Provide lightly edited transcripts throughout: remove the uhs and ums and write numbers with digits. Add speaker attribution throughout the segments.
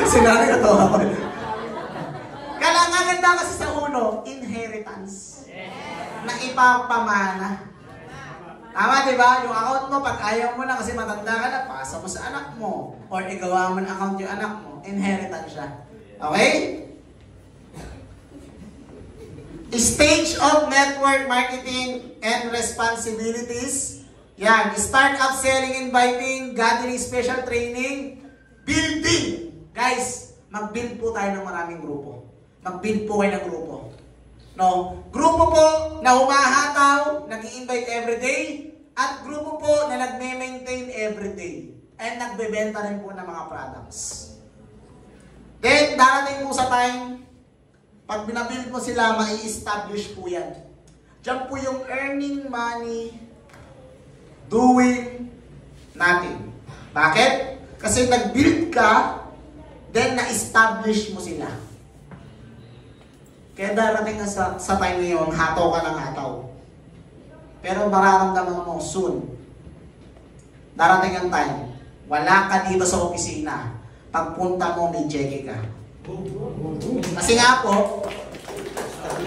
Speaker 1: Sinabi na to ako. Kailangan ganda kasi sa uno, inheritance. Na ipapamana. Tama, di ba? Yung account mo, pag ayaw mo na kasi matanda ka na, pasa mo sa anak mo. Or igawa mo ng account yung anak mo. Inheritance siya. Okay? Stage of network marketing and responsibilities. Yan. Start up selling, inviting, gathering, special training, building. Guys, mag-build po tayo ng maraming grupo. Mag-build po kayo ng grupo. No? Grupo po na humahataw, nag-i-invite everyday, at grupo po na nagme-maintain everyday. And nagbebenta rin po ng mga products. Then, darating po sa time, pag binabuild mo sila, mai-establish po yan. Diyan po yung earning money, doing nothing. Bakit? Kasi nag-build ka, then na-establish mo sila. Kaya darating ka sa time ngayon, hataw ka ng hataw. Pero mararamdaman mo soon. Darating ang time, wala ka dito sa opisina. Pagpunta mo, may cheque ka. Kasi nga po,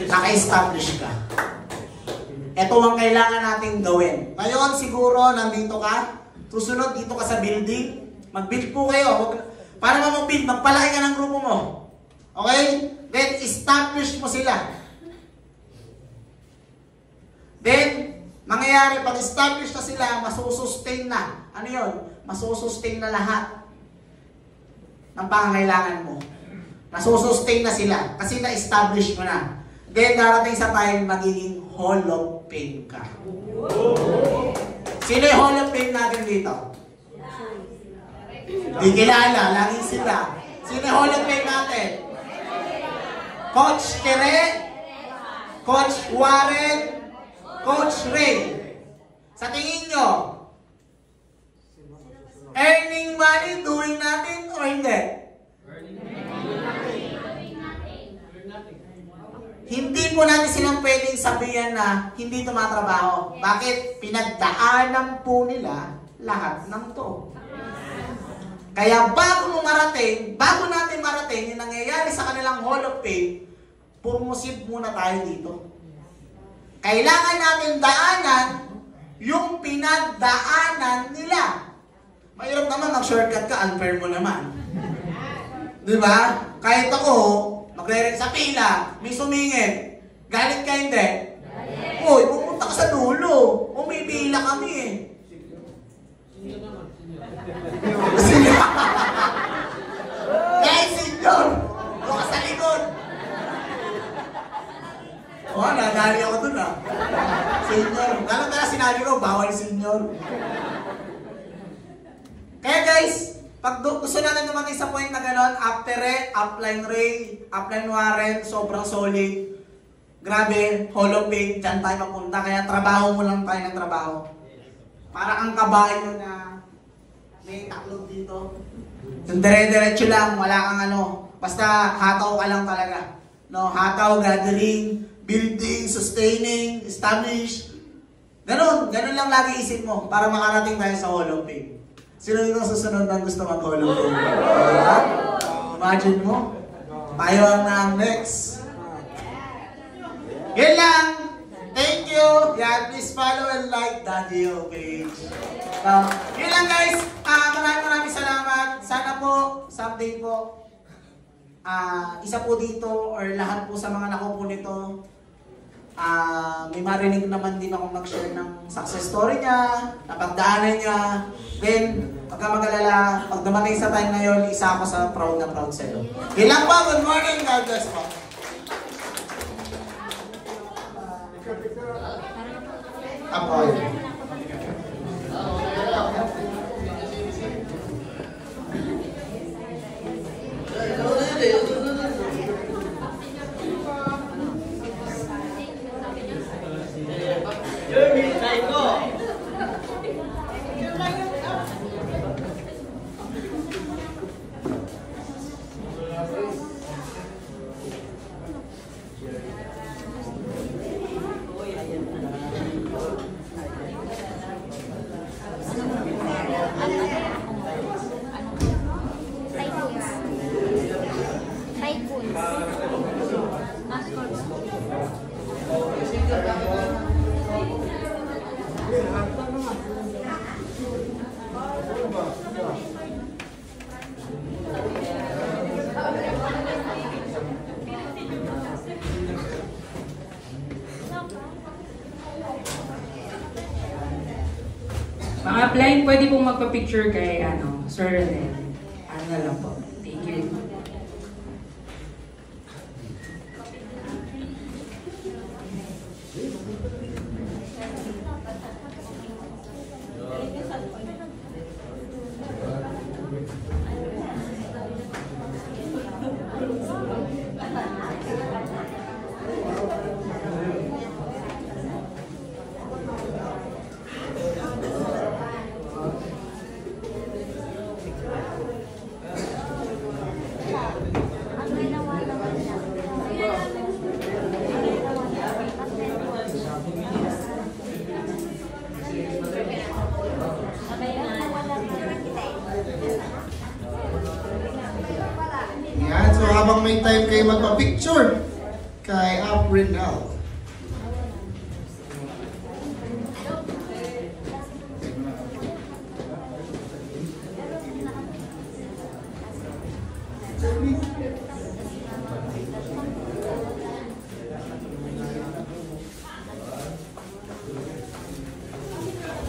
Speaker 1: naka-establish ka. Ito ang kailangan nating gawin. Ngayon, siguro, nandito ka, susunod dito ka sa building, mag-build po kayo. Para mag-build, magpalaki ka ng grupo mo. Okay? Then, establish mo sila. Then, mangyayari, pag establish na sila, masusustain na. Ano yun? Masusustain na lahat ng pangangailangan mo. Masusustain na sila. Kasi na-establish mo na. Then, darating sa time, magiging Hall of Fame ka. Sino yung Hall of Fame natin dito? Di kilala, laging sila. Sino yung Hall of Fame natin? Coach Tere, Coach Warren, Coach Ray. Sa tingin nyo, earning money, doing nothing, o hindi? Hindi po natin silang pwedeng sabihan na hindi tumatrabaho. Bakit? Pinagdaanan po nila lahat ng to. Kaya bago natin marating yung nangyayari sa kanilang Hall of Fame, purmusib muna tayo dito. Kailangan natin daanan yung pinagdaanan nila. Mahirap naman mag-shortcut ka, unfair mo naman. Di ba? Kahit ako, magre-ring sa pila, may sumingit. Galit ka hindi? Uy, pumunta ka sa dulo. Umipila kami eh. Guys, senior! Buka sa likod! Oh, nadali ako dun ah. Senior. Lalo na sinabi ko, bawal senior. Kaya guys, pag gusto natin dumating sa point na gano'n, after upline Ray, upline Warren, sobrang solid. Grabe, Hall of Fame, dyan tayo mapunta. Kaya trabaho mo lang tayo ng trabaho. Para ang kabayo na may taklog dito. Yung dire-diretso lang, wala kang ano. Basta hataw ka lang talaga. No, hataw, gathering, building, sustaining, establish. Ganon lang lagi isip mo para makarating tayo sa Hall of Fame. Sino yung susunod na gusto mag-Hall of Fame? Imagine mo, tayo ang next. Yan lang. Thank you. Yan, please follow and like Daddy O page. Yun lang guys. Maraming salamat. Sana po, someday po, isa po dito or lahat po sa mga nakupo nito, may marinig naman din ako mag-share ng success story niya, napagdaanan niya. Then, pagka mag-alala, pag dumating sa time na yun, isa ako sa proud na proud sa'yo. Yun lang po. Good morning. God bless po. Apoy.
Speaker 2: upline, pwede pong magpa-picture kay Sir Renel. Ano na lang po. Thank you.
Speaker 3: Yan, so habang may time kayo magpa-picture kay Aprinal.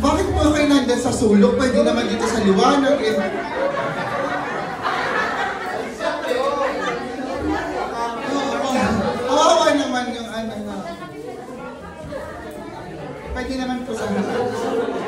Speaker 3: Bakit po kayo nandun sa sulok? Pwede naman dito sa liwanag eh. Kawawa naman yung ano na. Pwede naman po sa harap.